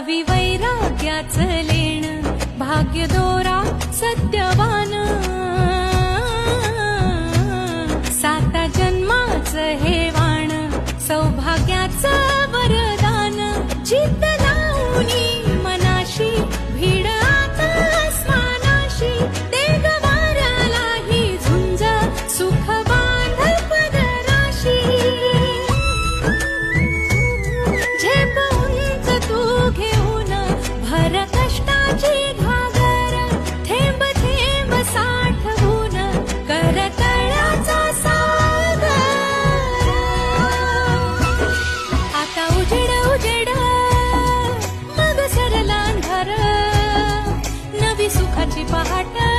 गावी वैराग्याचं लेण, भाग्य दोरा सत्यवान, साता जन्माचं हे वाण, सौभाग्याचं वरदान, चित्त लावणी मनाशी, भीड आता आसमानाशी, देग वाऱ्यालाही झुंज, सुख बांधल पदराशी, झेप उंच तू घेऊन भर कष्टाची घागर, थेंब थेंब साठवून कर तळ्याचा सागर. आता उजेड उजेड मग सरला अंधार, नवी सुखाची पहाट.